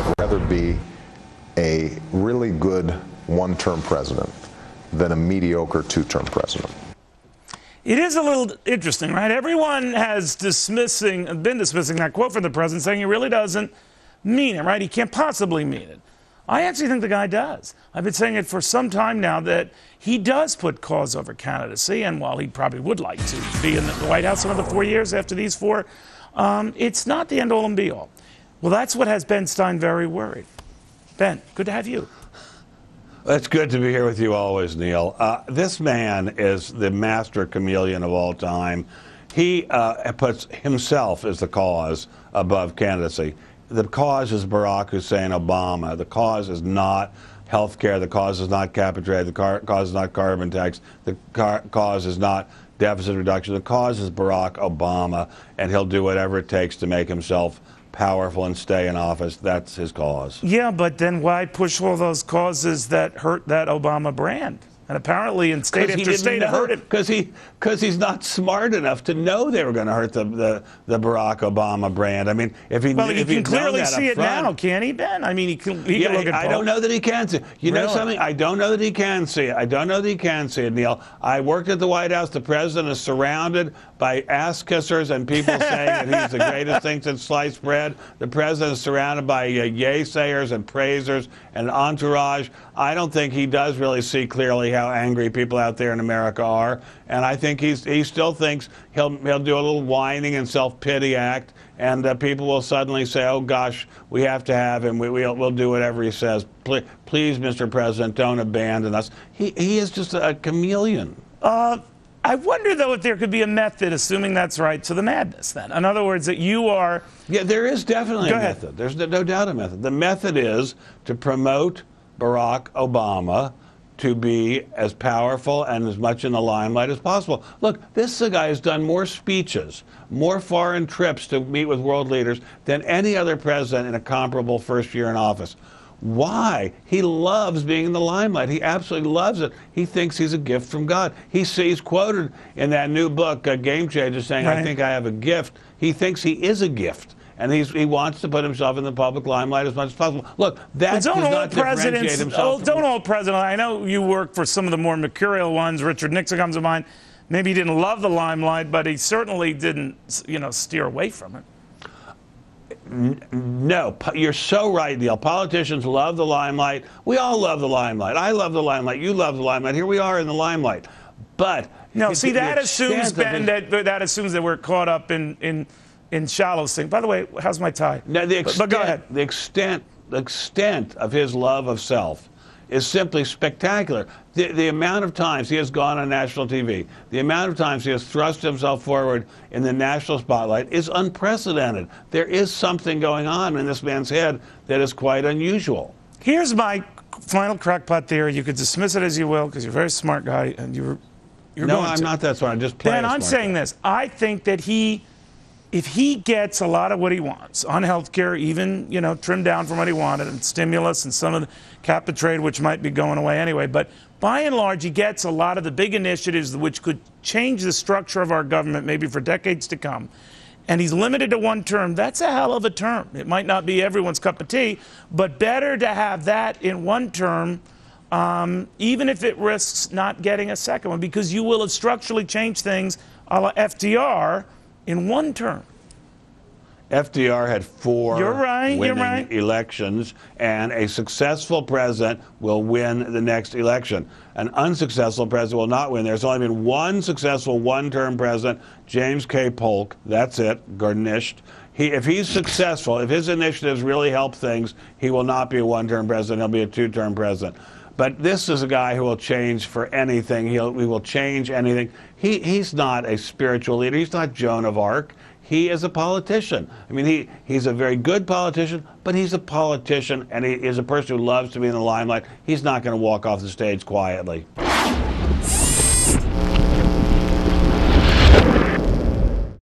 I'd rather be a really good one-term president than a mediocre two-term president. It is a little interesting, right? Everyone has been dismissing that quote from the president, saying he really doesn't mean it, right? He can't possibly mean it. I actually think the guy does. I've been saying it for some time now that he does put cause over candidacy, and while he probably would like to be in the White House another 4 years after these four, it's not the end-all and be-all. Well, that's what has Ben Stein very worried. Ben, good to have you. It's good to be here with you always, Neil. This man is the master chameleon of all time. He puts himself as the cause above candidacy. The cause is Barack Hussein Obama. The cause is not health care. The cause is not cap and trade. The cause is not carbon tax. The cause is not deficit reduction. The cause is Barack Obama, and he'll do whatever it takes to make himself powerful and stay in office. That's his cause. Yeah, but then why push all those causes that hurt that Obama brand? And apparently in state after state it hurt him. Because he's not smart enough to know they were going to hurt the Barack Obama brand. I mean, if he can clearly see it now, can't he, Ben? I mean, he can look at I don't know that he can see it. You know something? I don't know that he can see it. I don't know that he can see it, Neil. I worked at the White House. The president is surrounded by ass-kissers and people saying that he's the greatest thing since sliced bread. The president is surrounded by yay-sayers and praisers and entourage. I don't think he does really see clearly how angry people out there in America are, and I think he still thinks he'll do a little whining and self-pity act, and people will suddenly say, "Oh gosh, we have to have him. We'll do whatever he says. Please, Mr. President, don't abandon us." He is just a chameleon. I wonder, though, if there could be a method, assuming that's right, to the madness, then. In other words, that you are... Yeah, there is definitely a method. There's no doubt a method. The method is to promote Barack Obama to be as powerful and as much in the limelight as possible. Look, this guy has done more speeches, more foreign trips to meet with world leaders than any other president in a comparable first year in office. Why? He loves being in the limelight. He absolutely loves it. He thinks he's a gift from God. He's quoted in that new book, Game Changer, saying, "I think I have a gift." He thinks he is a gift, and he wants to put himself in the public limelight as much as possible. Look, that does not differentiate himself. Don't all presidents. I know you work for some of the more mercurial ones. Richard Nixon comes to mind. Maybe he didn't love the limelight, but he certainly didn't, steer away from it. No, you're so right, Neil. Politicians love the limelight. We all love the limelight. I love the limelight. You love the limelight. Here we are in the limelight. But no, see, that assumes, Ben, that assumes that we're caught up in shallow things. By the way, how's my tie? No, but go ahead. The extent of his love of self is simply spectacular. The amount of times he has gone on national TV, the amount of times he has thrust himself forward in the national spotlight is unprecedented. There is something going on in this man's head that is quite unusual. Here's my final crackpot theory. You could dismiss it as you will, because you're a very smart guy, and you're no, going I'm to. not that smart. I'm just playing. Dan, I'm saying this. I think that if he gets a lot of what he wants on health care, even, trimmed down from what he wanted, and stimulus and some of the cap and trade, which might be going away anyway, but by and large, he gets a lot of the big initiatives which could change the structure of our government maybe for decades to come, and he's limited to one term. That's a hell of a term. It might not be everyone's cup of tea, but better to have that in one term, even if it risks not getting a second one, because you will have structurally changed things a la FDR in one term. FDR had four winning elections, and a successful president will win the next election. An unsuccessful president will not win. There's only been one successful one-term president, James K. Polk. That's it, garnished. If he's successful, if his initiatives really help things, he will not be a one-term president. He'll be a two-term president. But this is a guy who will change for anything. He will change anything. He's not a spiritual leader. He's not Joan of Arc. He is a politician. I mean, he's a very good politician, but he's a politician, and he is a person who loves to be in the limelight. He's not going to walk off the stage quietly.